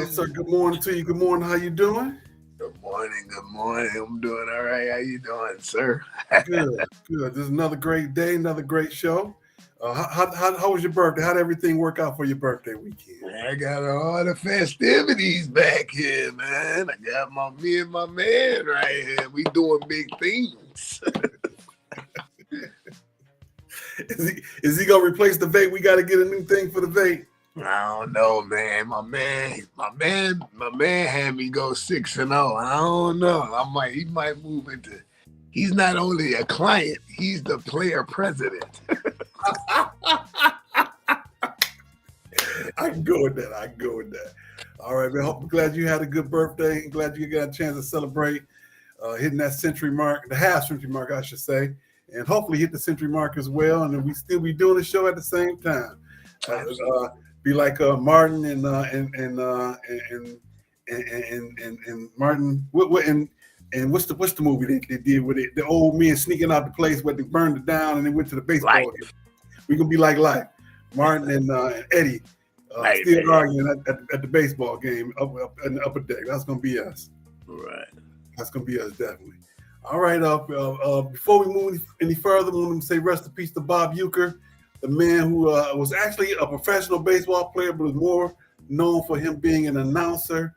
right, sir. Good morning to you. Good morning. How you doing? Good morning. Good morning. I'm doing all right. How you doing, sir? Good. Good. This is another great day, another great show. How was your birthday? How did everything work out for your birthday weekend? I got all the festivities back here, man. I got me and my man right here. We doing big things. Is he gonna replace the vape? We got to get a new thing for the vape. I don't know, man. My man had me go 6-0. I don't know. He might move into. He's not only a client, he's the player president. I can go with that. All right, man. I'm glad you had a good birthday. I'm glad you got a chance to celebrate hitting that century mark, the half century mark, I should say, and hopefully hit the century mark as well. And then we still be doing the show at the same time. Be like Martin and Martin. And what's the movie they did with it? The old men sneaking out the place where they burned it down and they went to the baseball game. We're gonna be like Life. Martin and Eddie still arguing at the baseball game up in the upper deck. That's gonna be us. Right. That's gonna be us definitely. All right. Before we move any further, I want to say rest in peace to Bob Uecker, the man who was actually a professional baseball player, but was more known for him being an announcer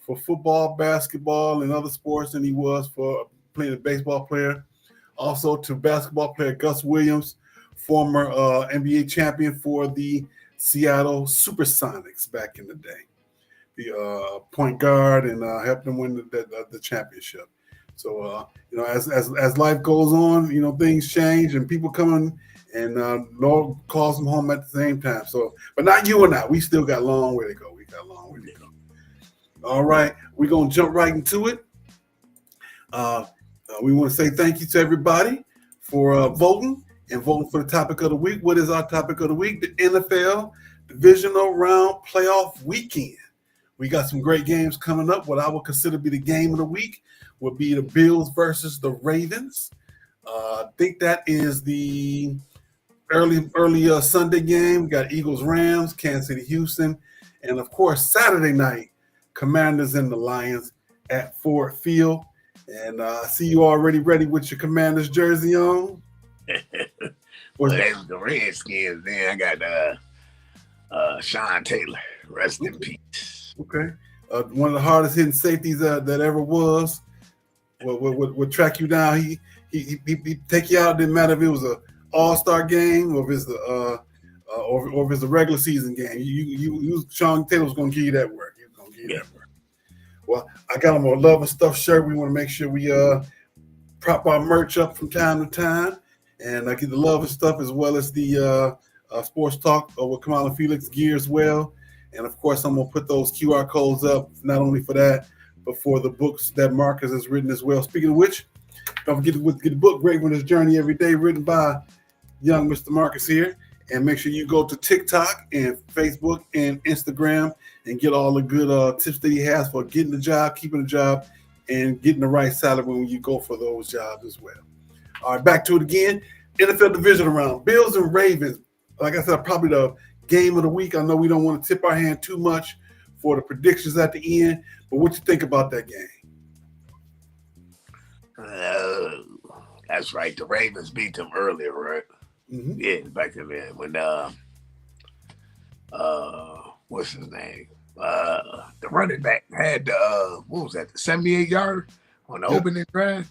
for football, basketball, and other sports than he was for playing a baseball player. Also to basketball player Gus Williams, former NBA champion for the Seattle Supersonics back in the day. The point guard and helped them win the championship. So, as life goes on, things change and people come in and Lord calls them home at the same time. So, but not you and I. We still got a long way to go. All right. We're going to jump right into it. We want to say thank you to everybody for voting for the topic of the week. What is our topic of the week? The NFL Divisional Round Playoff Weekend. We got some great games coming up. What I would consider to be the game of the week would be the Bills versus the Ravens. I think that is the early Sunday game. We got Eagles, Rams, Kansas City, Houston, and of course Saturday night, Commanders and the Lions at Ford Field. And I see you already ready with your Commanders jersey on. Well, that's the Redskins. Then I got Sean Taylor. Rest in peace. Okay. One of the hardest hitting safeties that ever was. Would track you down. He take you out. Didn't matter if it was a all-star game or if it's or if it's a regular season game. You Sean Taylor was going to give you that work. He was going to give you that work. Well, I got him a Love and Stuff shirt. We want to make sure we prop our merch up from time to time, and I get the Love and Stuff as well as the Sports Talk with Kamau Felix gear as well. And of course, I'm gonna put those QR codes up not only for that, but for the books that Marcus has written as well. Speaking of which, don't forget to get the book Great Winners Journey Every Day, written by young Mr. Marcus here. And make sure you go to TikTok and Facebook and Instagram and get all the good tips that he has for getting the job, keeping the job, and getting the right salary when you go for those jobs as well. All right, back to it again. NFL Division Round. Bills and Ravens. Like I said, probably the game of the week. I know we don't want to tip our hand too much for the predictions at the end, but what you think about that game? That's right. The Ravens beat them earlier, right? Mm-hmm. Yeah, back in there when what's his name? The running back had what was that? The 78-yard on the opening drive.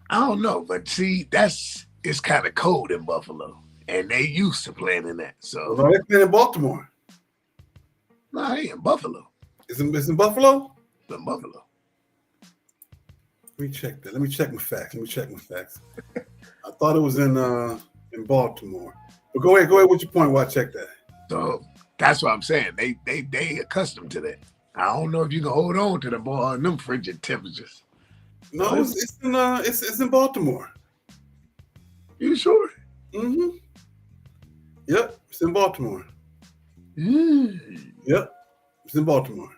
I don't know, but see, it's kind of cold in Buffalo, and they used to playing in that. So no, they're playing in Baltimore. No, they in Buffalo. It's in Buffalo. It's in Buffalo. Let me check that. Let me check my facts. I thought it was in Baltimore. But go ahead with your point while I check that. So that's what I'm saying. They accustomed to that. I don't know if you can hold on to the ball in them frigid temperatures. No, it's in Baltimore. You sure? Mm-hmm. Yep, it's in Baltimore. Yep, it's in Baltimore.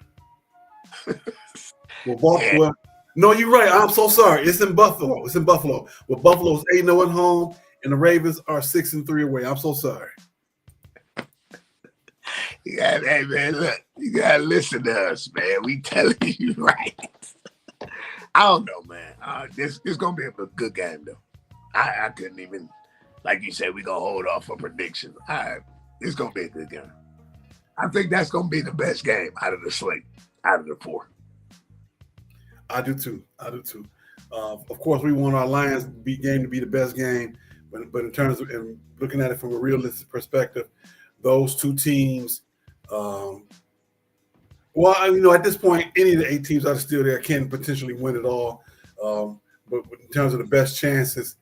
Well, Baltimore. Yeah. No, you're right. I'm so sorry. It's in Buffalo. Well, Buffalo's 8-0 at home, and the Ravens are 6-3 away. I'm so sorry. Hey man, look, you gotta listen to us, man. We telling you right. I don't know, man. This gonna be a good game though. I couldn't even, like you said, we gonna hold off for predictions. It's gonna be a good game. I think that's gonna be the best game out of the slate, out of the four. I do too. Of course, we want our Lions game to be the best game, but in terms of and looking at it from a realistic perspective, those two teams. At this point, any of the 8 teams that are still there can potentially win it all. But in terms of the best chances,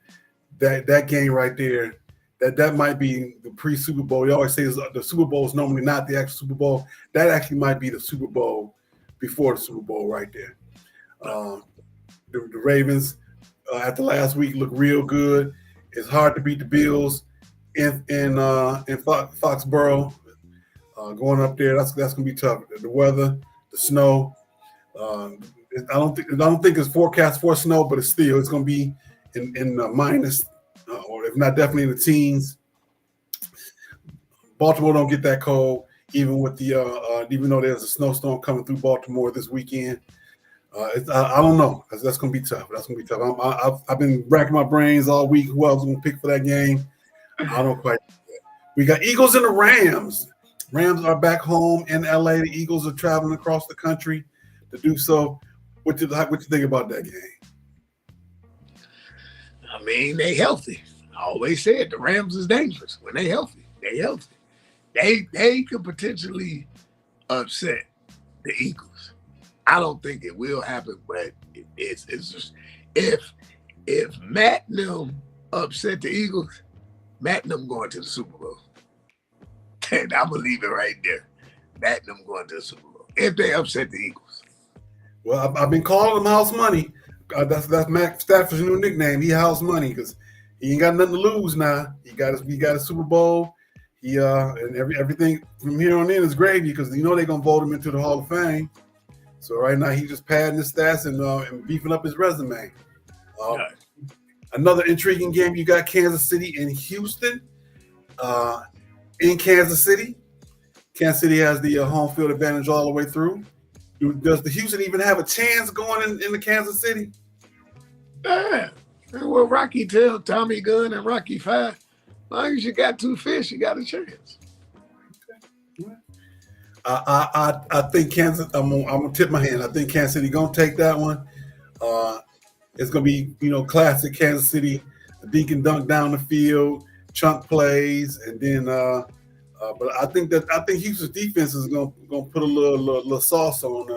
that game right there, that might be the pre-Super Bowl. You always say the Super Bowl is normally not the actual Super Bowl. That actually might be the Super Bowl before the Super Bowl right there. The Ravens after last week look real good. It's hard to beat the Bills in Foxborough. Going up there, that's gonna be tough. The weather, the snow. I don't think it's forecast for snow, but it's gonna be in minus, or if not definitely in the teens. Baltimore don't get that cold, even with even though there's a snowstorm coming through Baltimore this weekend. I don't know. That's gonna be tough. I've been racking my brains all week. Who else gonna pick for that game? I don't quite. We got Eagles and the Rams. Rams are back home in LA. The Eagles are traveling across the country to do so. What you think about that game? I mean, they healthy. I always said the Rams is dangerous. When they healthy, they healthy. They could potentially upset the Eagles. I don't think it will happen, but it's just if Matt and them upset the Eagles, Matt and them going to the Super Bowl. And I'm gonna leave it right there. Matt and them going to the Super Bowl if they upset the Eagles. Well, I've been calling him House Money. That's Matt Stafford's new nickname. He House Money because he ain't got nothing to lose now. He got a Super Bowl. And everything from here on in is gravy because they're gonna vote him into the Hall of Fame. So right now he's just padding his stats and beefing up his resume. Another intriguing game. You got Kansas City and Houston. In Kansas City has the home field advantage all the way through. Does the Houston even have a chance going in the Kansas City? Yeah. Well, Rocky tell Tommy Gunn and Rocky 5, as long as you got 2 fish, you got a chance. Okay. I think Kansas. I'm gonna tip my hand. I think Kansas City gonna take that one. It's gonna be classic Kansas City, dink and dunk down the field, chunk plays, and then. But I think Houston's defense is gonna put a little sauce on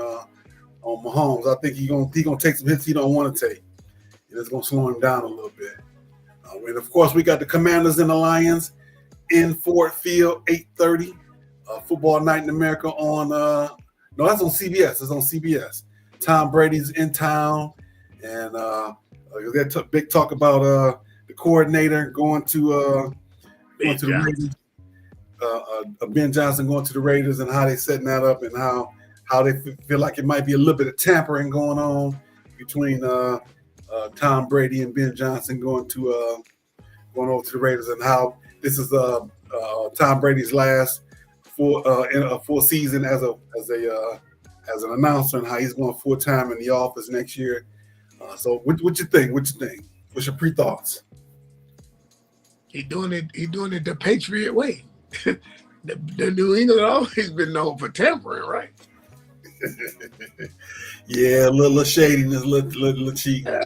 Mahomes. I think he's gonna take some hits he don't want to take, and it's gonna slow him down a little bit. And of course, we got the Commanders and the Lions in Ford Field, 8:30. Football Night in America on no, that's on CBS. It's on CBS. Tom Brady's in town, and there's big talk about the coordinator going to the Raiders. Ben Johnson going to the Raiders and how they setting that up and how they feel like it might be a little bit of tampering going on between Tom Brady and Ben Johnson going over to the Raiders and how this is Tom Brady's last full season as an announcer and how he's going full time in the office next year. So what you think? What's your pre-thoughts? He doing it the Patriot way. The New England always been known for tampering, right? Yeah, a little shadiness, little cheek. Yeah.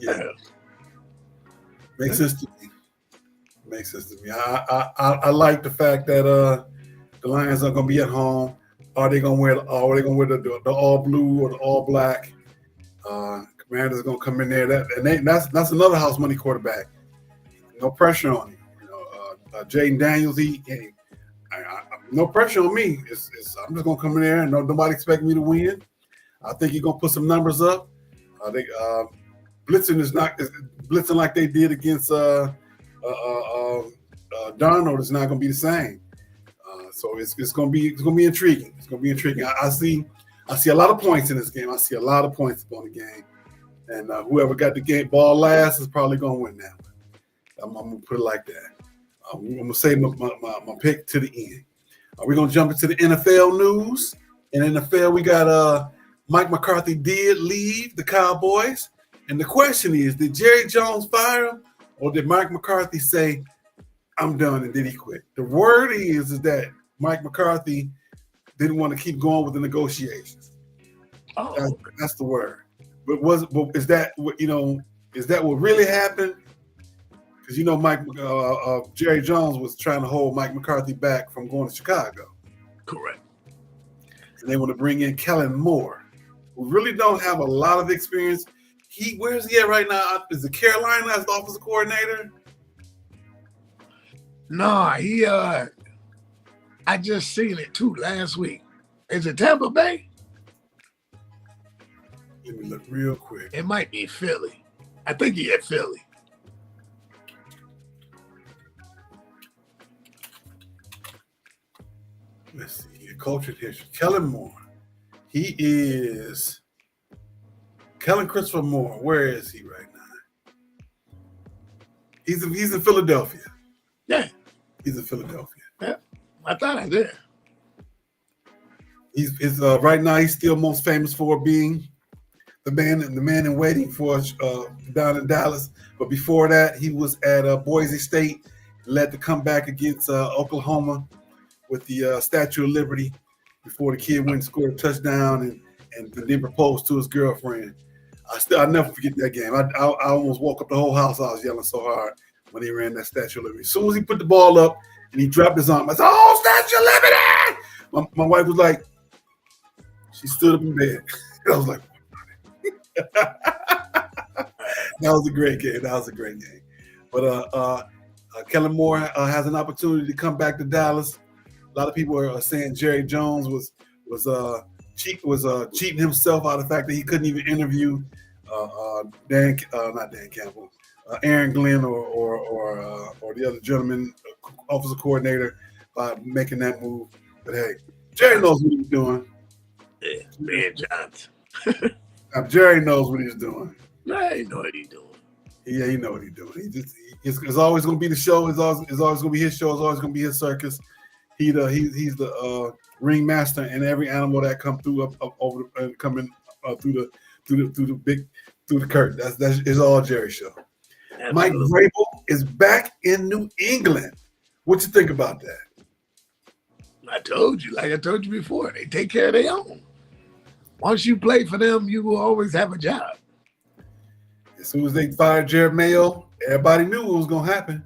Makes sense to me. I like the fact that the Lions are going to be at home. Are they going to wear the all blue or the all black? Commander's going to come in there. That's another house money quarterback. No pressure on him. Jaden Daniels, no pressure on me. I'm just gonna come in there and nobody expect me to win. I think he's gonna put some numbers up. I think blitzing is blitzing like they did against Darnold is not gonna be the same. So it's gonna be intriguing. It's gonna be intriguing. I see a lot of points in this game. I see a lot of points on the game, and whoever got the game ball last is probably gonna win that one. I'm gonna put it like that. I'm gonna say my pick to the end. We're gonna jump into the NFL news. In NFL, we got Mike McCarthy did leave the Cowboys, and the question is: did Jerry Jones fire him, or did Mike McCarthy say, "I'm done," and did he quit? The word is that Mike McCarthy didn't want to keep going with the negotiations. Oh, That's the word. But is that what Is that what really happened? Because Jerry Jones was trying to hold Mike McCarthy back from going to Chicago. correct. And they want to bring in Kellen Moore, who really don't have a lot of experience. Where's he at right now? Is it Carolina as the offensive coordinator? No, I just seen it too last week. Is it Tampa Bay? Let me look real quick. It might be Philly. I think he at Philly. Let's see here. Cultured history. Kellen Moore. He is Kellen Christopher Moore. Where is he right now? He's in Philadelphia. Yeah. He's in Philadelphia. Yeah. I thought I did. He's right now he's still most famous for being the man in waiting for down in Dallas. But before that, he was at Boise State, led the comeback against Oklahoma with the Statue of Liberty before the kid went and scored a touchdown and then proposed to his girlfriend. I'll never forget that game. I almost woke up the whole house. I was yelling so hard when he ran that Statue of Liberty. As soon as he put the ball up and he dropped his arm, I said, "Oh, Statue of Liberty!" My wife was like, she stood up in bed. I was like, that was a great game. That was a great game. But Kellen Moore has an opportunity to come back to Dallas. A lot of people are saying Jerry Jones was cheating himself out of the fact that he couldn't even interview not Dan Campbell, Aaron Glenn or the other gentleman, offensive coordinator, by making that move. But hey, Jerry knows what he's doing. Yeah, man, Johnson. Jerry knows what he's doing. I know what he's doing. Yeah, he knows what he's doing. It's always going to be the show. It's always going to be his show. It's always going to be his circus. He's the ringmaster in every animal that come through coming through the curtain. That's all Jerry's show. Absolutely. Mike Vrabel is back in New England. What you think about that? I told you, like I told you before, they take care of their own. Once you play for them, you will always have a job. As soon as they fired Jerry Mayo, everybody knew what was going to happen.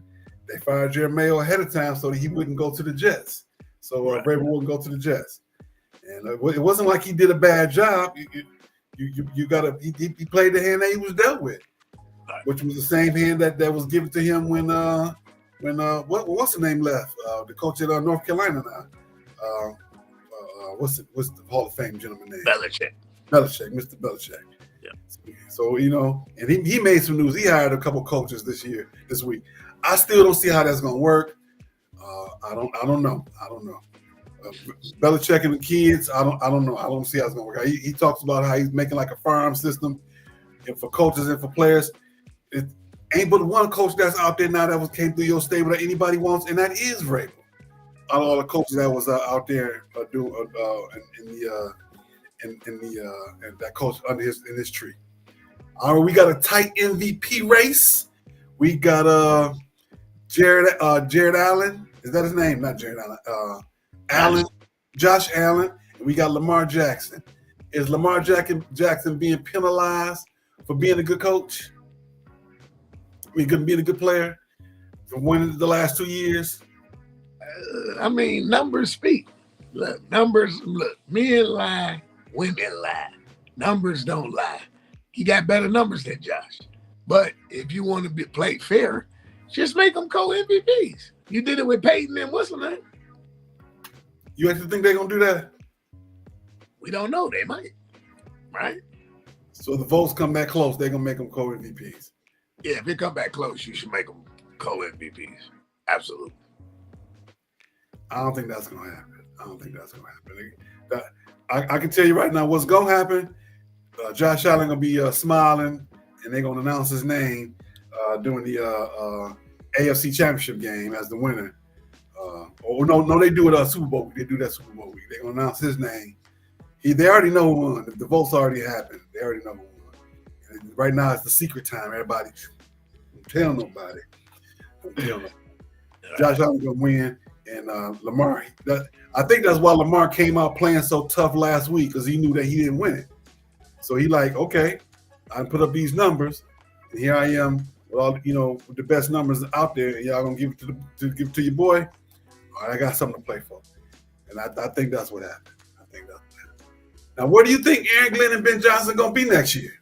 They fired Jerry Mayo ahead of time so that he wouldn't go to the Jets. So Vrabel wouldn't go to the Jets. And it wasn't like he did a bad job. He played the hand that he was dealt with, which was the same hand that was given to him when what's the name left? The coach at North Carolina now. What's the Hall of Fame gentleman name? Belichick, Mr. Belichick. Yeah. So and he made some news. He hired a couple coaches this week. I still don't see how that's going to work. I don't know. Belichick and the kids. I don't know. I don't see how it's going to work. He talks about how he's making like a farm system, and for coaches and for players. It ain't but one coach that's out there now that came through your stable that anybody wants, and that is Vrabel. Out of all the coaches that was out there doing and that coach under in his tree. All right, we got a tight MVP race. We got Jared Allen. Is that his name? Not Jared Allen. Josh Allen. And we got Lamar Jackson. Is Lamar Jackson being penalized for being a good coach? Being a good player for winning the last 2 years? Numbers speak. Look, men lie, women lie. Numbers don't lie. He got better numbers than Josh. But if you want to play fair, just make them co-MVPs. You did it with Peyton and what's the name? You actually think they're going to do that? We don't know. They might. Right? So the votes come back close, they're going to make them co-MVPs. Yeah, if it come back close, you should make them co-MVPs. Absolutely. I don't think that's going to happen. I can tell you right now what's going to happen. Josh Allen going to be smiling, and they're going to announce his name during the AFC Championship game as the winner No, they do it Super Bowl week. They do that Super Bowl week. They're gonna announce his name. They already know who won. The votes already happened. They already know who won. And right now it's the secret time. Everybody, don't tell nobody. Don't tell nobody. Josh Allen's gonna win, and Lamar. I think that's why Lamar came out playing so tough last week, because he knew that he didn't win it. So he like, okay, I put up these numbers, and here I am with all with the best numbers out there, and y'all gonna give it to your boy. All right, I got something to play for, and I think that's what happened. Now, where do you think Aaron Glenn and Ben Johnson gonna be next year?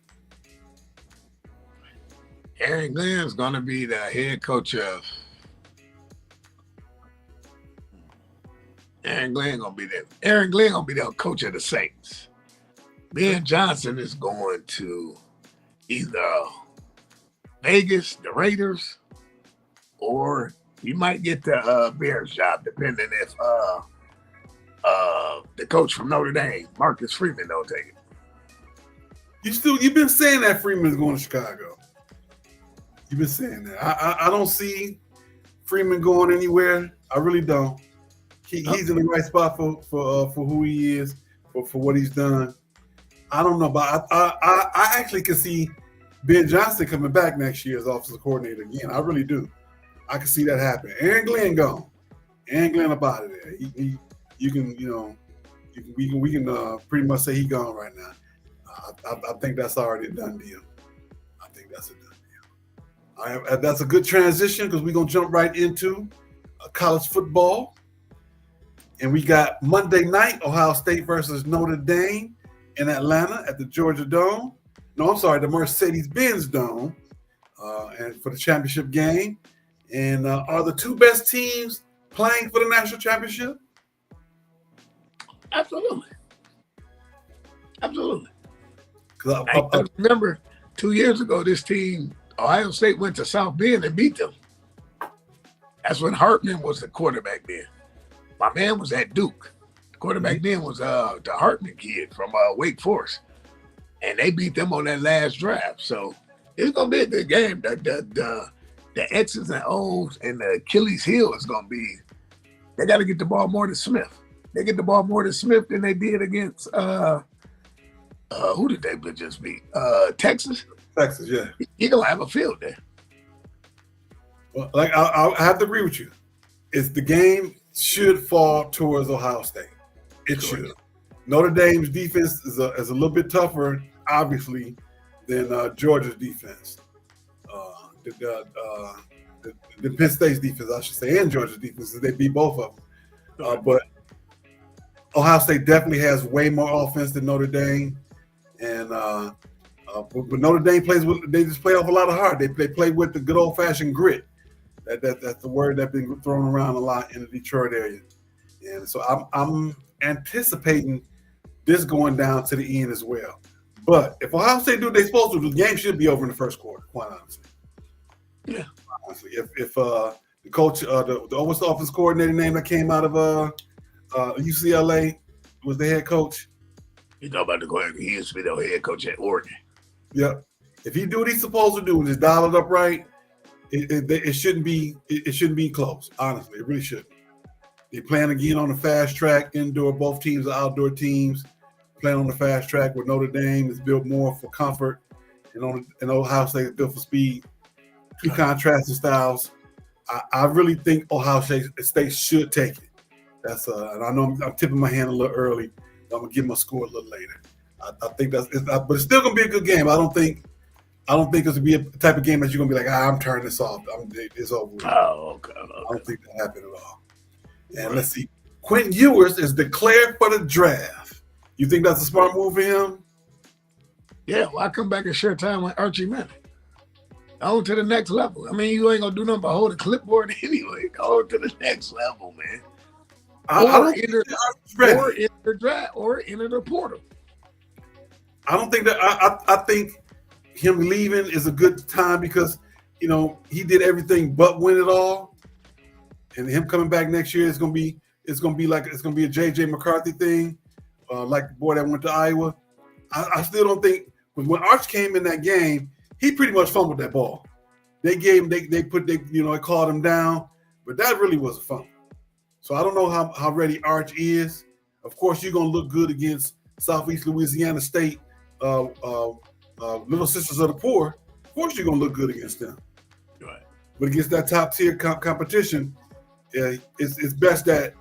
Aaron Glenn's gonna be the head coach of. Aaron Glenn gonna be the coach of the Saints. Ben Johnson is going to either Vegas, the Raiders, or you might get the Bears job, depending if the coach from Notre Dame, Marcus Freeman, don't take it. You've been saying that Freeman's going to Chicago. You've been saying that. I don't see Freeman going anywhere. I really don't. He's in the right spot for who he is, for what he's done. I don't know, but I actually can see Ben Johnson coming back next year as offensive coordinator again. I really do. I can see that happen. Aaron Glenn gone. Aaron Glenn up out of there. We can pretty much say he's gone right now. I think that's already a done deal. I think that's a done deal. All right, that's a good transition, because we're gonna jump right into college football. And we got Monday night, Ohio State versus Notre Dame in Atlanta at the Georgia Dome. No, I'm sorry, the Mercedes-Benz Dome, and for the championship game. And are the two best teams playing for the national championship? Absolutely. Absolutely. I remember 2 years ago, this team, Ohio State, went to South Bend and beat them. That's when Hartman was the quarterback then. My man was at Duke. The quarterback then was the Hartman kid from Wake Forest. And they beat them on that last drive. So it's going to be a good game. The X's and O's and the Achilles heel is going to be, they got to get the ball more to Smith. They get the ball more to Smith than they did against, who did they just beat? Texas? Texas, yeah. You're going to have a field there. Well, I have to agree with you. It's the game should fall towards Ohio State. It should. Notre Dame's defense is a little bit tougher, obviously, than Georgia's defense. The Penn State's defense, I should say, and Georgia's defense, they beat both of them. But Ohio State definitely has way more offense than Notre Dame, and but Notre Dame they just play off a lot of heart. They play with the good old fashioned grit. That's the word that's been thrown around a lot in the Detroit area, and so I'm anticipating this going down to the end as well. But if Ohio State do what they're supposed to, the game should be over in the first quarter. Quite honestly, yeah. Honestly, if the coach, the offense coordinator name that came out of UCLA was the head coach. You know about he used to be the head coach at Oregon. Yep. If he do what he's supposed to do and just dial it up right, it shouldn't be close. Honestly, it really shouldn't. They're playing again on the fast track indoor. Both teams are outdoor teams. Playing on the fast track with Notre Dame is built more for comfort, and Ohio State is built for speed. Two contrasting styles. I really think Ohio State should take it. That's and I know I'm tipping my hand a little early. I'm gonna give my score a little later. I think but it's still gonna be a good game. I don't think it's gonna be a type of game that you're gonna be like, I'm turning this off. It's over. Oh, okay. I don't think that happened at all. And let's see. Quentin Ewers is declared for the draft. You think that's a smart move for him? Yeah, well, I come back and share time with Archie Manning. On to the next level. I mean, you ain't gonna do nothing but hold a clipboard anyway. Go to the next level, man. Or enter the draft, or enter the portal. I don't think that. I think him leaving is a good time because he did everything but win it all, and him coming back next year is gonna be a JJ McCarthy thing, like the boy that went to Iowa. I still don't think when Arch came in that game, he pretty much fumbled that ball. They gave him, they called him down, but that really was a fumble. So I don't know how ready Arch is. Of course, you're going to look good against Southeast Louisiana State, Little Sisters of the Poor. Of course, you're going to look good against them. Right. But against that top tier competition, it's best that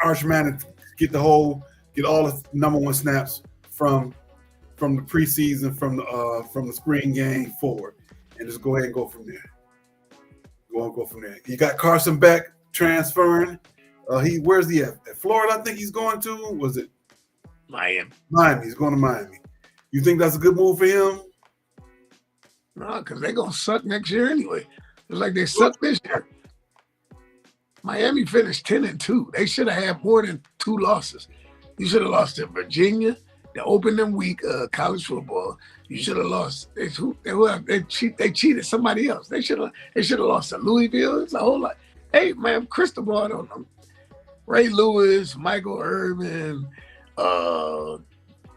Arch Manning get all the number one snaps from the preseason, from the spring game forward, and just go ahead and go from there. Go from there. You got Carson Beck transferring. Where's he at? At Florida, I think he's going to. Was it Miami? Miami. He's going to Miami. You think that's a good move for him? No, because they're gonna suck next year anyway. It's like they sucked this year. Miami finished 10-2. They should have had more than 2 losses. You should have lost to Virginia, the opening week of college football. You should have lost. They cheated somebody else. They should have lost to Louisville. It's a whole lot. Hey man, Cristobal on them. Ray Lewis, Michael Irvin,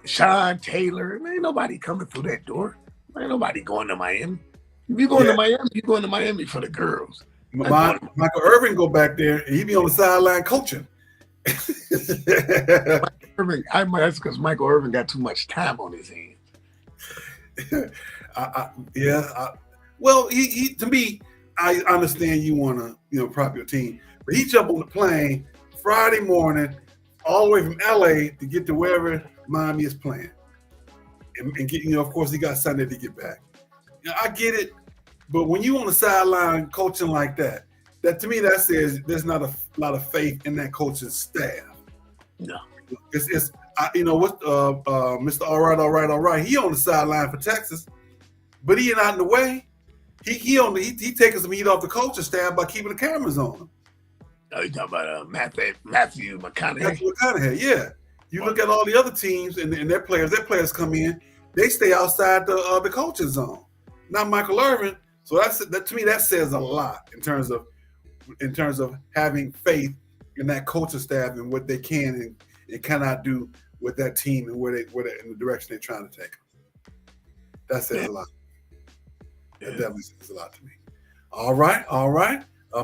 Sean Taylor. Man, ain't nobody coming through that door. Ain't nobody going to Miami. If you going to Miami, you're going to Miami for the girls. Michael Irvin go back there and he be on the sideline coaching. That's because Michael Irvin got too much time on his hands. Well, he to me, I understand you want to prop your team, but he jumped on the plane Friday morning all the way from LA to get to wherever Miami is playing, and get of course he got Sunday to get back. I get it, but when you on the sideline coaching like that to me that says there's not a lot of faith in that coaching staff. No, it's Mr. All right. He on the sideline for Texas, but he ain't out in the way. He taking some heat off the coaching staff by keeping the cameras on him. Oh, you talking about Matthew McConaughey? Matthew McConaughey, yeah. You look at all the other teams and their players. Their players come in, they stay outside the coaching zone. Not Michael Irvin. So that to me that says a lot in terms of having faith in that coaching staff and what they can and cannot do with that team and where they in the direction they're trying to take them. That says a lot. That definitely says a lot to me. All right.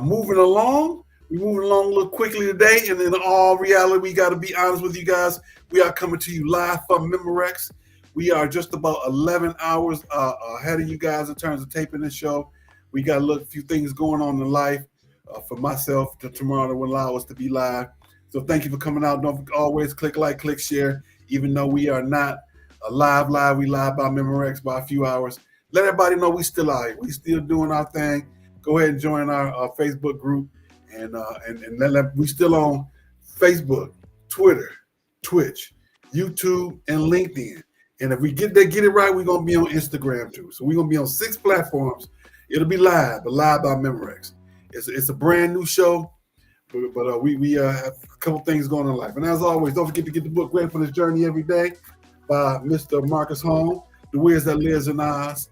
Moving along. We're moving along a little quickly today, and in all reality, we got to be honest with you guys. We are coming to you live from Memorex. We are just about 11 hours ahead of you guys in terms of taping this show. We got a few things going on in life for myself tomorrow that will allow us to be live. So thank you for coming out. Don't always click like, click share. Even though we are not live, we live by Memorex by a few hours. Let everybody know we still out here. We still doing our thing. Go ahead and join our Facebook group. And we still on Facebook, Twitter, Twitch, YouTube, and LinkedIn. And if we get it right, we're gonna be on Instagram too. So we're gonna be on 6 platforms. It'll be live, but live by Memorex. It's a brand new show, but we have a couple things going on in life. And as always, don't forget to get the book Ready for This Journey Every Day by Mr. Marcus Holmes, The Wiz That Lives in Oz,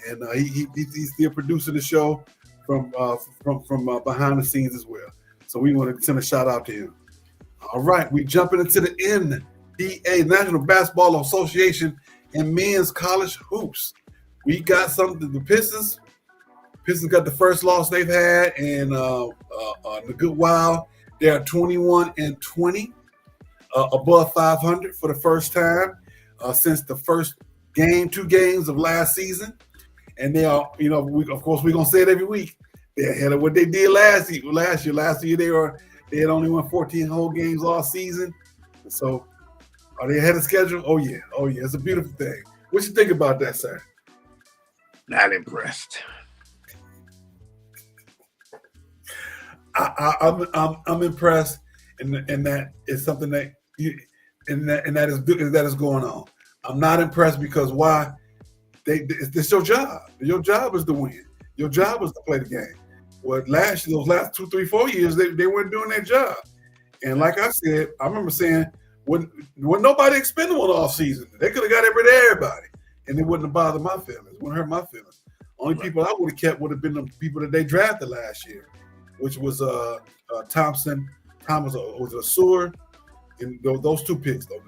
and he's still producing the show from behind the scenes as well. So we want to send a shout out to him. All right, we jumping into the NBA, National Basketball Association, and men's college hoops. We got something. The Pistons got the first loss they've had in a good while. They are 21-20, above 500 for the first time since the first 2 games of last season. And they are, of course, we're gonna say it every week. They're ahead of what they did last year. Last year they had only won 14 whole games all season. So are they ahead of schedule? Oh yeah. It's a beautiful thing. What you think about that, sir? Not impressed. I'm impressed, and that is something that that is going on. I'm not impressed because why? It's your job. Your job is to win. Your job is to play the game. Well, those last 2, 3, 4 years, they weren't doing their job. And like I said, I remember saying when nobody expendable all season, they could have got everybody, and it wouldn't have bothered my feelings. Wouldn't hurt my feelings. Only people I would have kept would have been the people that they drafted last year, which was Thompson, was it Seward, and those 2 picks. Though,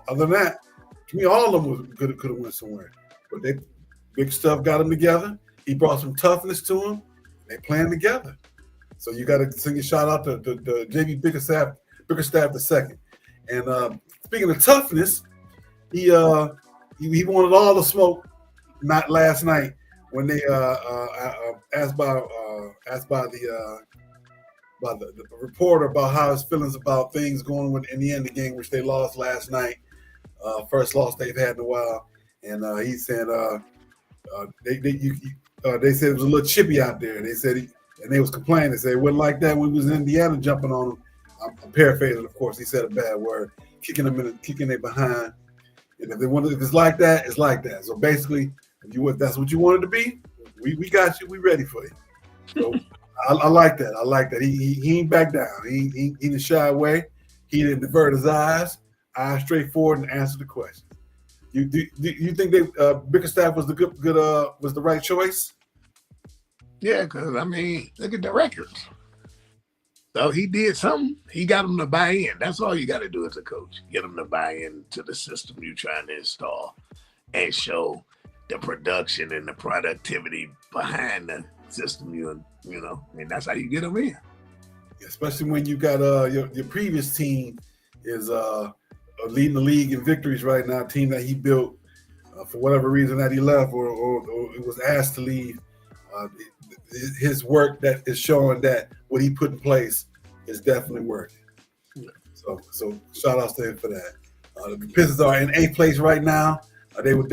other than that, to me, all of them could have went somewhere. But big stuff got them together. He brought some toughness to them. They playing together. So you got to send a shout out to JB Bickerstaff II. And speaking of toughness, he wanted all the smoke. Not last night when they asked by the reporter about how his feelings about things going in the end of the game, which they lost last night, first loss they've had in a while, and he said they said it was a little chippy out there. They said and they was complaining. They said it wasn't like that when we was in Indiana jumping on them. I'm paraphrasing, of course. He said a bad word, kicking their behind. And if it's like that, it's like that. So basically, if that's what you wanted to be, we got you. We ready for you. So I like that. I like that. He ain't back down. He didn't shy away. He didn't divert his eyes straight forward and answer the question. You think that Bickerstaff was was the right choice? Yeah, because I mean, look at the records. So he did something. He got them to buy in. That's all you got to do as a coach. Get them to buy into the system you're trying to install and show the production and the productivity behind the system and that's how you get them in. Especially when you got your previous team is leading the league in victories right now, a team that he built for whatever reason that he left or it was asked to leave. His work that is showing that what he put in place is definitely working. So shout outs to him for that. The Pistons are in 8th place right now. They would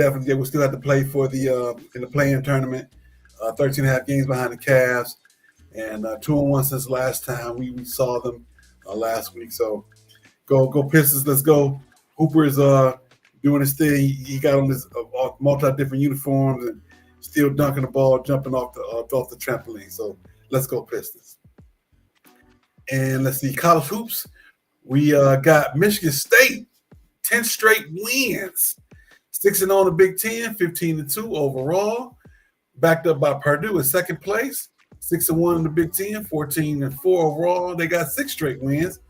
still have to play for the in the play-in tournament. 13 and a half games behind the Cavs, and 2-1 since last time we saw them last week. So go Pistons, let's go. Hooper is doing his thing. He got on his multi different uniforms and still dunking the ball, jumping off the trampoline. So let's go Pistons. And let's see, college hoops. We got Michigan State, 10 straight wins. 6-0 in the Big Ten, 15-2 overall. Backed up by Purdue in second place, 6-1 in the Big Ten, 14-4 overall. They got 6 straight wins.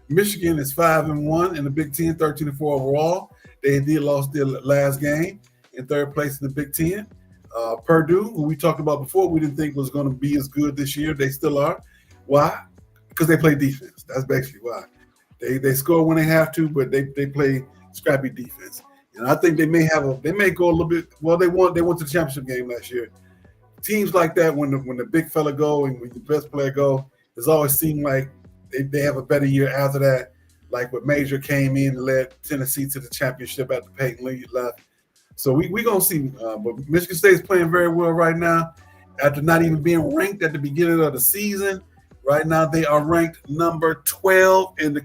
Michigan is 5-1 in the Big Ten, 13-4 overall. They did lost their last game in third place in the Big Ten. Purdue, who we talked about before, we didn't think was going to be as good this year. They still are. Why? Because they play defense. That's basically why. They score when they have to, but they play scrappy defense. And I think they may go a little bit. Well, they went to the championship game last year. Teams like that, when the big fella go and when the best player go, it's always seemed like they have a better year after that. Like when Major came in and led Tennessee to the championship after Peyton Lee left. So we gonna see. But Michigan State is playing very well right now. After not even being ranked at the beginning of the season, right now they are ranked number 12 in the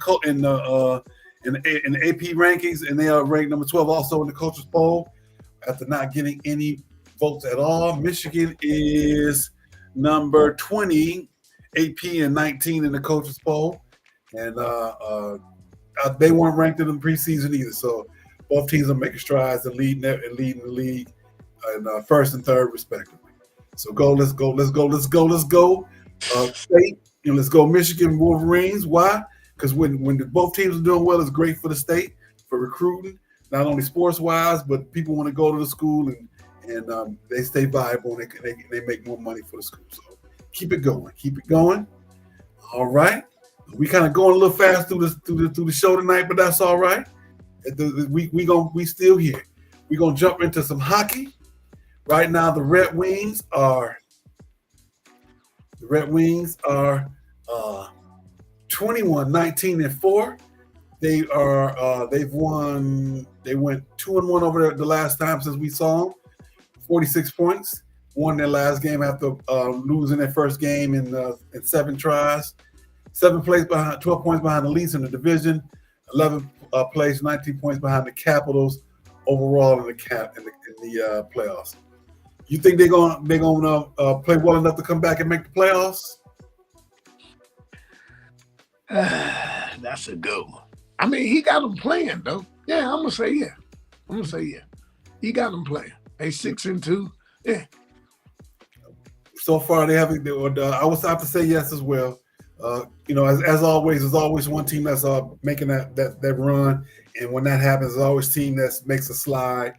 AP rankings, and they are ranked number 12 also in the coaches poll after not getting any votes at all. Michigan is number 20 AP and 19 in the coaches poll, and they weren't ranked in the preseason either. So both teams are making strides and leading the league in first and third respectively. So let's go State, and let's go Michigan Wolverines. Why? Because when both teams are doing well, it's great for the state, for recruiting, not only sports-wise, but people want to go to the school and they stay viable and they make more money for the school. So keep it going. All right. We kind of going a little fast through the show tonight, but that's all right. We still here. We're gonna jump into some hockey. Right now, the Red Wings are 21-19-4. They went 2-1 over there the last time since we saw them. 46 points. Won their last game after losing their first game in 7 tries. 7 place behind, 12 points behind the Leafs in the division. 11 place, 19 points behind the Capitals overall in the playoffs. You think they're gonna play well enough to come back and make the playoffs? That's a good one. I mean, he got them playing though. Yeah, I'm gonna say yeah. He got them playing. They 6-2. Yeah. So far, they haven't. I would have to say yes as well. As always, there's always one team that's making that run, and when that happens, there's always a team that makes a slide,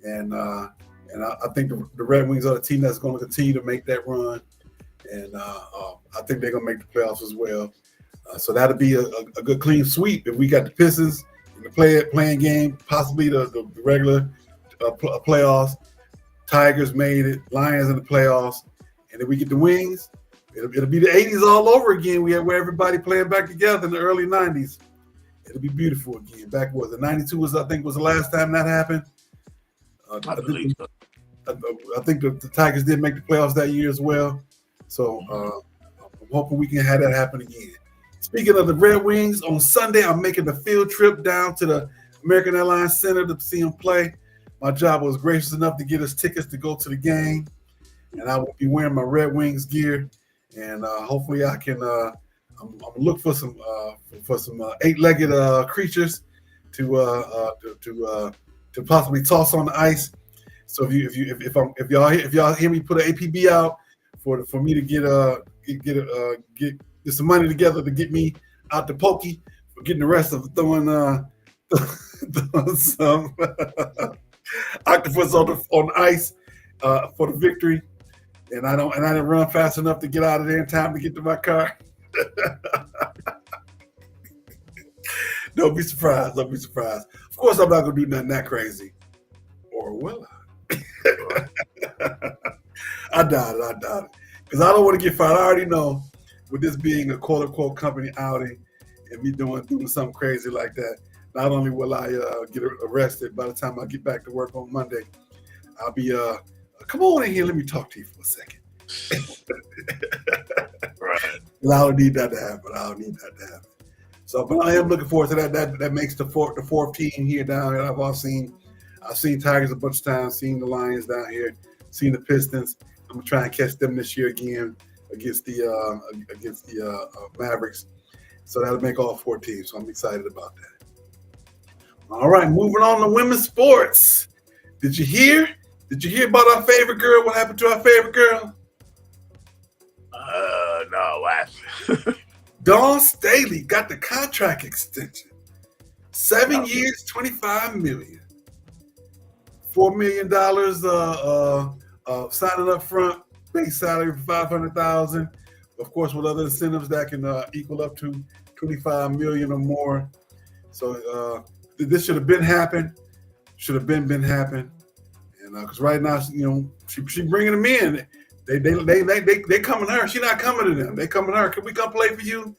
and I think the Red Wings are the team that's going to continue to make that run. and I think they're gonna make the playoffs as well. So that'll be a good clean sweep if we got the Pistons in the playing game, possibly the regular playoffs. Tigers made it, Lions in the playoffs, and if we get the Wings, it'll be the 80s all over again. We had where everybody playing back together in the early 90s. It'll be beautiful again. Back was the 92 was I think was the last time that happened. I think the Tigers did make the playoffs that year as well. So I'm hoping we can have that happen again. Speaking of the Red Wings, on Sunday I'm making the field trip down to the American Airlines Center to see them play. My job was gracious enough to get us tickets to go to the game, and I will be wearing my Red Wings gear. And hopefully, I can. I'm look for some eight-legged creatures to possibly toss on the ice. So if y'all hear me put an APB out for me to get some money together to get me out the pokey, for getting the rest of throwing some octopus on the ice for the victory, and I didn't run fast enough to get out of there in time to get to my car. Don't be surprised. Of course, I'm not gonna do nothing that crazy, or will I? I doubt it, because I don't want to get fired. I already know, with this being a quote unquote company outing and me doing something crazy like that. Not only will I get arrested by the time I get back to work on Monday, I'll be, come on in here, let me talk to you for a second. Right. I don't need that to happen. So, but I am looking forward to that. That makes the fourth team here down here. I've seen Tigers a bunch of times, seen the Lions down here, seen the Pistons. I'm gonna try and catch them this year again against the Mavericks. So that'll make all four teams. So I'm excited about that. All right, moving on to women's sports. Did you hear about our favorite girl? What happened to our favorite girl? No, what? Dawn Staley got the contract extension. 7 years, $25 million. $4 million signing up front, base salary for $500,000. Of course, with other incentives that can equal up to $25 million or more. So this should have been happened. And because right now, she bringing them in. They coming to her. She not coming to them. They coming to her. Can we come play for you?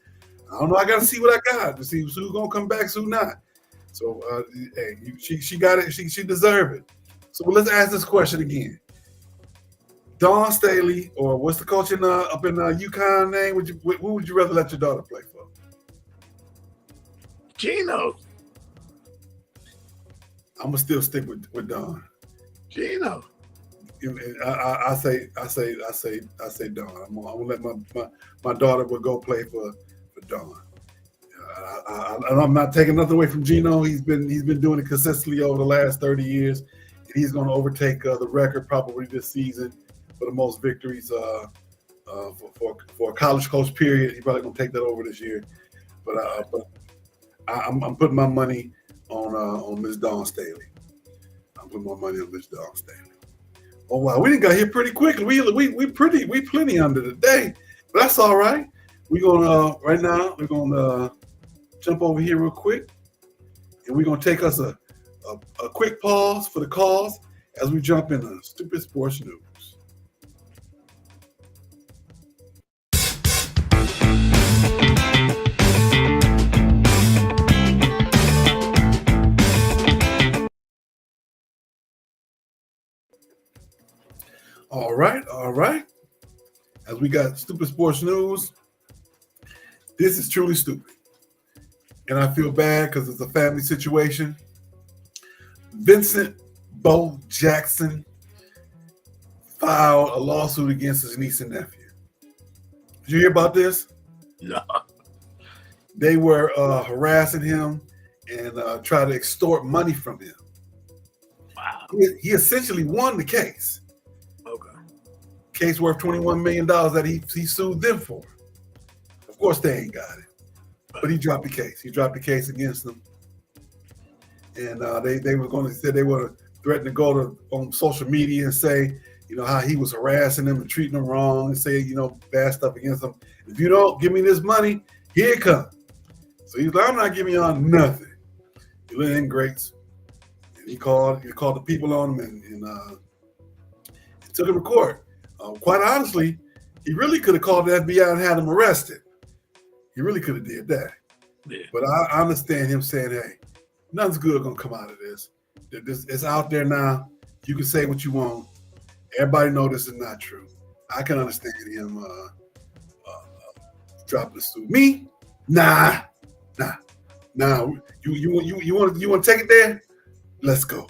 I don't know. I got to see what I got to see who's gonna come back, who's not. So she got it. She deserved it. So let's ask this question again. Dawn Staley, or what's the coach up in UConn name? Who would you rather let your daughter play for? Gino. I'm gonna still stick with Dawn. Gino. I say Dawn. I'm gonna let my daughter will go play for Dawn. I'm not taking nothing away from Gino. He's been doing it consistently over the last 30 years, and he's going to overtake the record probably this season for the most victories for a college coach. Period. He's probably going to take that over this year. But I'm putting my money on Miss Dawn Staley. I'm putting my money on Miss Dawn Staley. Oh wow, we didn't got here pretty quickly. We plenty under the day, but that's all right. We're gonna right now. We're gonna jump over here real quick, and we're gonna take us a quick pause for the calls as we jump into Stoopid Sports News. All right. As we got Stoopid Sports News, this is truly stupid. And I feel bad because it's a family situation. Vincent Bo Jackson filed a lawsuit against his niece and nephew. Did you hear about this? No. They were harassing him and try to extort money from him. Wow. He essentially won the case. Okay. Case worth $21 million that he sued them for. Of course, they ain't got it. But he dropped the case. He dropped the case against them. And they were going to say they were threatening to go on social media and say, you know, how he was harassing them and treating them wrong and saying, you know, bad stuff against them. If you don't give me this money, here it comes. So he's like, I'm not giving y'all nothing. He let in greats. And he called the people on him and took him to court. Quite honestly, he really could have called the FBI and had him arrested. He really could have did that. Yeah. But I understand him saying, hey, nothing's good going to come out of this. It's out there now. You can say what you want. Everybody know this is not true. I can understand him dropping the suit. Me? Nah. You want to take it there? Let's go.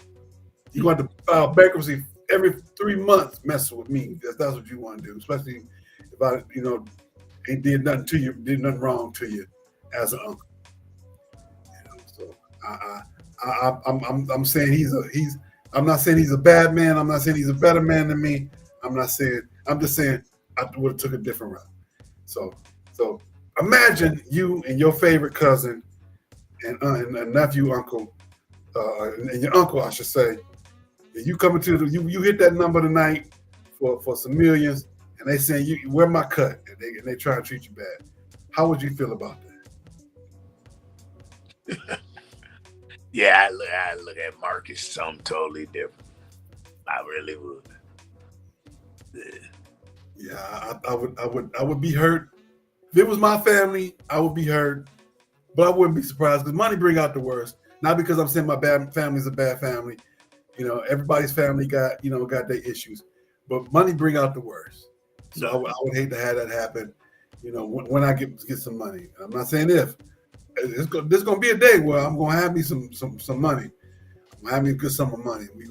You want to file bankruptcy every 3 months messing with me. That's what you want to do, especially if I, you know, ain't did nothing to you, did nothing wrong to you as an uncle. You know, so I'm saying I'm not saying he's a bad man. I'm not saying he's a better man than me. I'm just saying I would have took a different route. So imagine you and your favorite cousin and nephew, uncle, and your uncle, I should say, you coming to you hit that number tonight for some millions, and they saying you where my cut, and they try to treat you bad. How would you feel about that? Yeah, I look at Marcus something totally different. I really would. Yeah, I would be hurt. If it was my family, I would be hurt, but I wouldn't be surprised because money bring out the worst. Not because I'm saying my bad family's a bad family. You know, everybody's family got their issues, but money bring out the worst. So I would hate to have that happen. You know, when I get some money. I'm not saying if. There's gonna be a day where I'm gonna have me some money. I'm gonna have me a good sum of money. We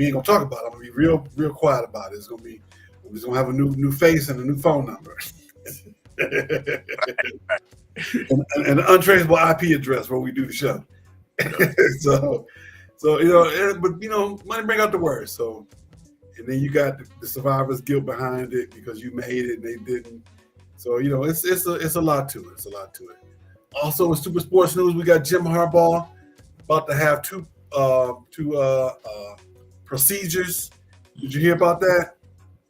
ain't gonna talk about it. I'm gonna be real quiet about it. We're just gonna have a new face and a new phone number. and an untraceable IP address where we do the show. So you know, but you know, money bring out the worst. So, and then you got the survivor's guilt behind it because you made it and they didn't. So you know, it's a lot to it. It's a lot to it. Also, in Stoopid Sports news, we got Jim Harbaugh about to have two procedures. Did you hear about that?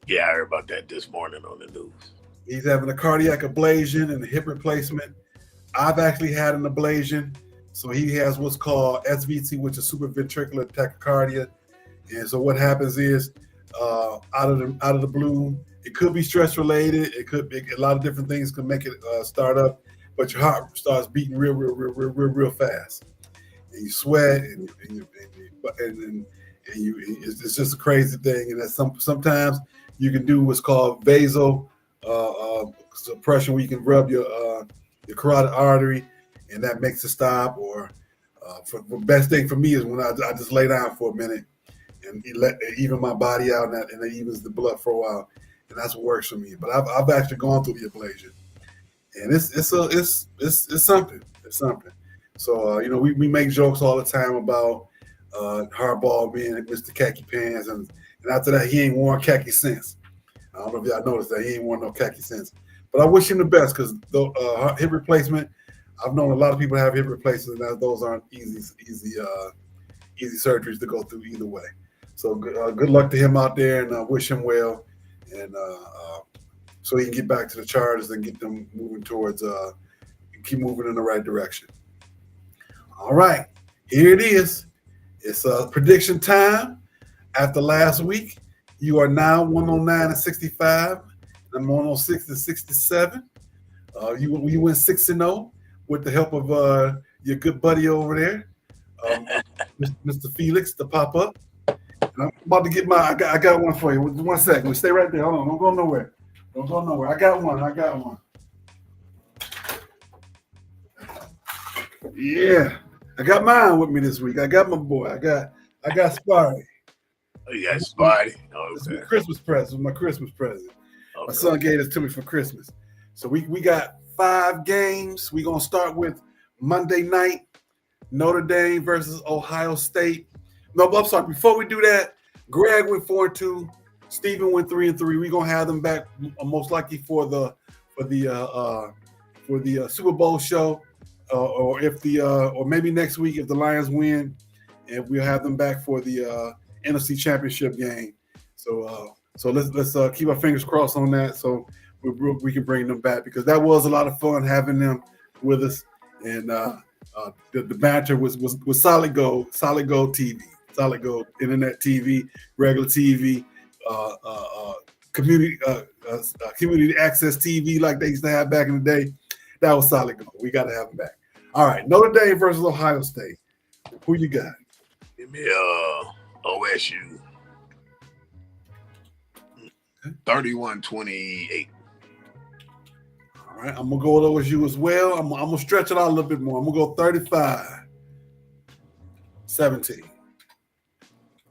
Yeah, I heard about that this morning on the news. He's having a cardiac ablation and a hip replacement. I've actually had an ablation. So he has what's called SVT, which is supraventricular tachycardia. And so what happens is out of the blue, it could be stress related. It could be a lot of different things can make it start up, but your heart starts beating real fast. And you sweat and it's just a crazy thing. And that sometimes you can do what's called vasal suppression, where you can rub your carotid artery, and that makes it stop. Or the best thing for me is when I just lay down for a minute and even my body out, and that evens the blood for a while, and that's what works for me. But I've actually gone through the ablation, and it's something. It's something. So you know, we make jokes all the time about Harbaugh being Mr. Khaki Pants, and after that he ain't worn khaki since. I don't know if y'all noticed that he ain't worn no khaki since. But I wish him the best because the hip replacement. I've known a lot of people have hip replacements, and those aren't easy surgeries to go through either way. So good luck to him out there, and wish him well, and so he can get back to the Chargers and get them moving towards keep moving in the right direction. All right, here it is. It's prediction time. After last week, you are now 109-65. I'm 106-67. You went 6-0 with the help of your good buddy over there, Mr. Felix, the pop-up. And I'm about to get I got one for you. 1 second. Stay right there. Hold on. Don't go nowhere. I got one. Yeah. I got mine with me this week. I got my boy. I got Spidey. Oh, you got Spidey? Oh, It's okay. my Christmas present. My son gave this to me for Christmas. So we got 5 games. We're going to start with Monday night, Notre Dame versus Ohio State. No, I'm sorry. Before we do that, Greg went 4-2. Steven went 3-3. We're going to have them back most likely for the Super Bowl show, or maybe next week if the Lions win, and we'll have them back for the NFC Championship game. So let's keep our fingers crossed on that. So we can bring them back because that was a lot of fun having them with us, and the banter was solid gold TV, solid gold internet TV, regular TV, community access TV like they used to have back in the day. That was solid gold. We got to have them back. All right, Notre Dame versus Ohio State. Who you got? Give me OSU. 31-28. All right, I'm gonna go with OSU as well. I'm gonna stretch it out a little bit more. I'm gonna go 35-17.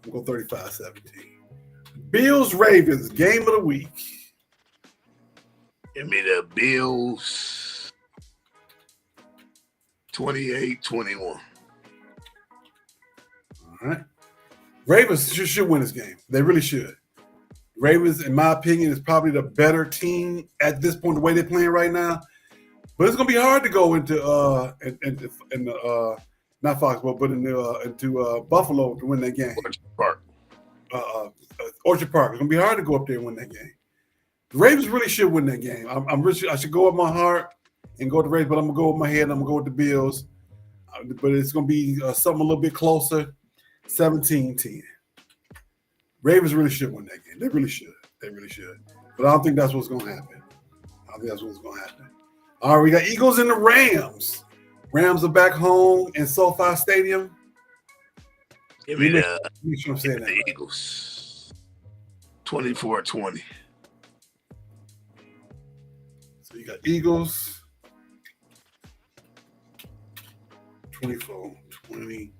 I'm gonna go 35-17. Bills Ravens game of the week. Give me the Bills. 28-21. All right. Ravens should win this game. They really should. Ravens, in my opinion, is probably the better team at this point, the way they're playing right now. But it's going to be hard to go into not Foxborough, but into Buffalo to win that game. Orchard Park. Orchard Park. It's going to be hard to go up there and win that game. The Ravens really should win that game. I should go with my heart and go with the Ravens, but I'm going to go with my head and I'm going to go with the Bills. But it's going to be something a little bit closer, 17-10. Ravens really should win that game. They really should. They really should. But I don't think that's what's going to happen. All right, we got Eagles and the Rams. Rams are back home in SoFi Stadium. Give me the Eagles. 24-20. So you got Eagles. 24-20.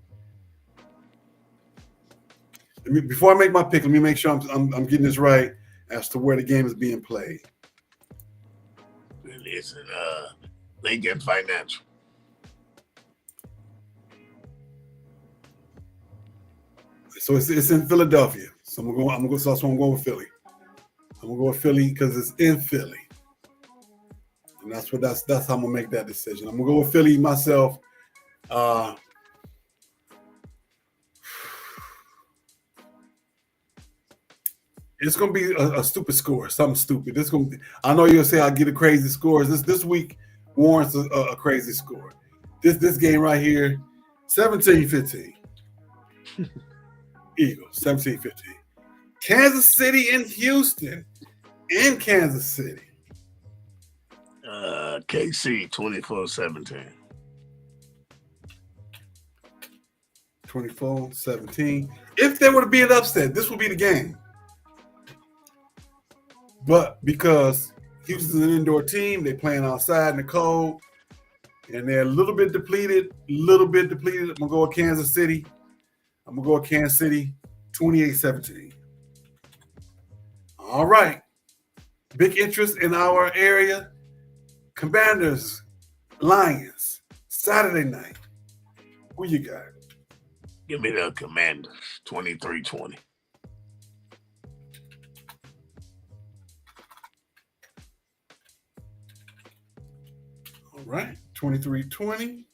Before I make my pick, let me make sure I'm getting this right as to where the game is being played. It's in Lincoln Financial. So it's in Philadelphia. So I'm gonna go. So that's why I'm going with Philly. I'm gonna go with Philly because it's in Philly, and that's how I'm gonna make that decision. I'm gonna go with Philly myself. It's gonna be a stupid score, something stupid. I know you'll say I'll get a crazy score. This week warrants a crazy score. This game right here, 17-15. Eagles, 17-15. Kansas City and Houston. In Kansas City. KC 24-17. 24-17. If there were to be an upset, this would be the game. But because Houston's an indoor team, they're playing outside in the cold, and they're a little bit depleted. I'm going to go with Kansas City. 28-17. All right. Big interest in our area. Commanders, Lions, Saturday night. Who you got? Give me the Commanders, 23-20. All right, 23-20.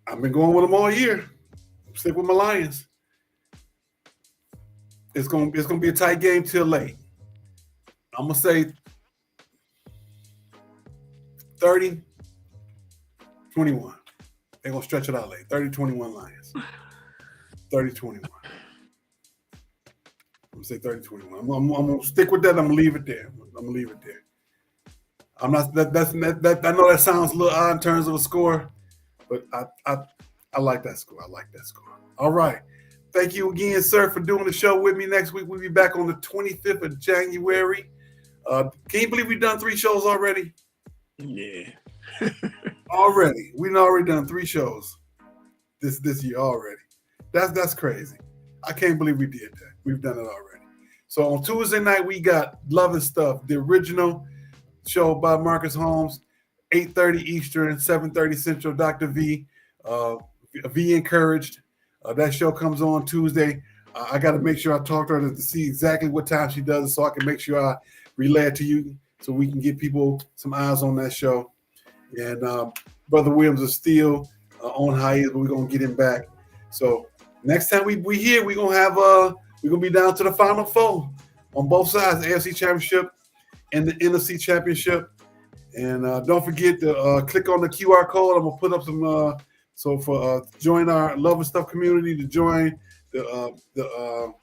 I've been going with them all year. Stick with my Lions. It's gonna be a tight game till late. I'm gonna say 30-21. They're gonna stretch it out late. 30-21 Lions. 30-21. I'm gonna say 30-21. I'm gonna stick with that. I'm gonna leave it there. I'm not that I know that sounds a little odd in terms of a score, but I like that score. All right. Thank you again, sir, for doing the show with me. Next week we'll be back on the 25th of January. Can you believe we've done 3 shows already? Yeah. Already. We've already done 3 shows this year already. That's crazy. I can't believe we did that. We've done it already. So on Tuesday night, we got Love and Stuff, the original show by Marcus Holmes, 8:30 Eastern, 7:30 Central, Dr. V. V Encouraged. That show comes on Tuesday. I got to make sure I talk to her to see exactly what time she does it so I can make sure I relay it to you so we can get people some eyes on that show. And Brother Williams is still on hiatus, but we're going to get him back. So next time we here, we're going to have we're gonna be down to the Final Four on both sides, the AFC Championship and the NFC Championship. And don't forget to click on the QR code. I'm gonna put up some join our Love and Stuff community, to join the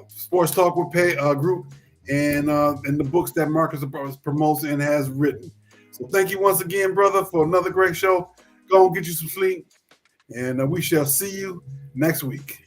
Sports Talk with group and the books that Marcus promotes and has written. So thank you once again, brother, for another great show. Go and get you some sleep, and we shall see you next week.